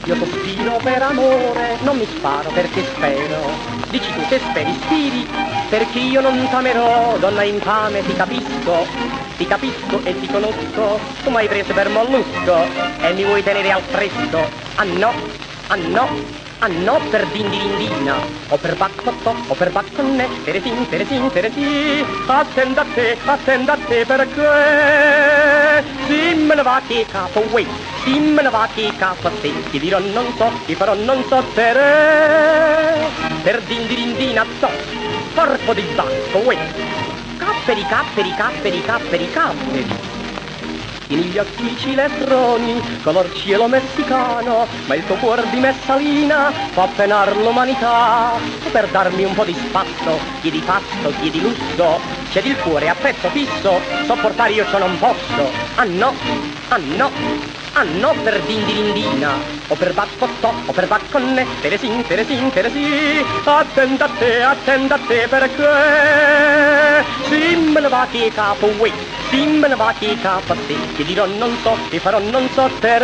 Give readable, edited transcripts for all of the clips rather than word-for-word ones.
Io sospiro per amore, non mi sparo perché spero. Dici tu che speri, spiri, perché io non t'amerò, donna infame, ti capisco e ti conosco. Tu m'hai preso per mollusco e mi vuoi tenere al fresco. Ah no, ah no, ah no, per dindirindina, o per baccotto, o per bacconne, teresin, teresin, teresin. Attenda a te perché si me ne va che capo, uè. Sì, me ne va che capo a te, ti dirò non so, ti farò non so per dindirindina so, corpo di bacco, uè. Capperi, capperi, capperi, capperi, capperi. Tieni gli occhi cilestroni, color cielo messicano, ma il tuo cuore di messalina fa penar l'umanità. Per darmi un po' di spasso, chiedi pasto, chiedi lusso, cedi il cuore a prezzo fisso, sopportare io ciò non posso. Ah no, ah no, ah no, per dindirindina, o per baccotto, o per bacconne, teresin, teresin, teresin. Attenda a te perché si me ne va che capo, uè. Sì, me ne va che capo a te, ti dirò non so, ti farò non so per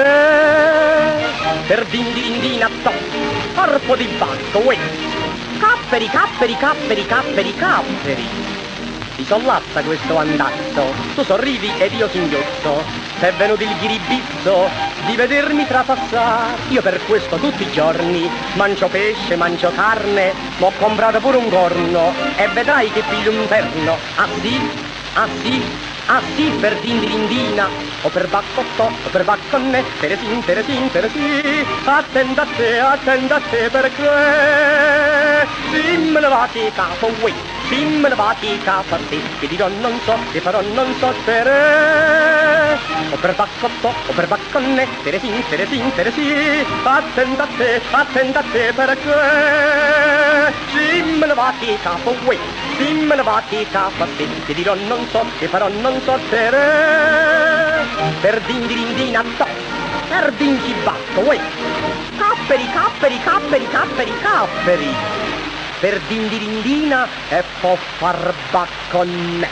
dindirindina so, corpo di bacco, uè. Capperi, capperi, capperi, capperi, capperi. Ti sollazza questo andazzo, tu sorridi ed io singhiozzo, t'è venuto il ghiribizzo di vedermi trapassare. Io per questo tutti i giorni mangio pesce, mangio carne, m'ho comprato pure un corno e vedrai che piglio un terno. Ah sì, ah sì. Ah sì, per dindirindina, o per baccotto, o per bacconne, teresin, teresin, teresin. Attenda a te perché si me ne va che capo, uè. Si me ne va che capo a te, ti dirò non so, ti farò non so o per baccotto, o per bacconne, teresin, teresin, teresin. Attenda a te perché si me ne va che capo, uè. Si me ne va che capo a te, ti dirò non so, ti farò non so per dindirindina so, per dingibacco, uè. Capperi, capperi, capperi, capperi, capperi. Per dindirindina e può far bacconne.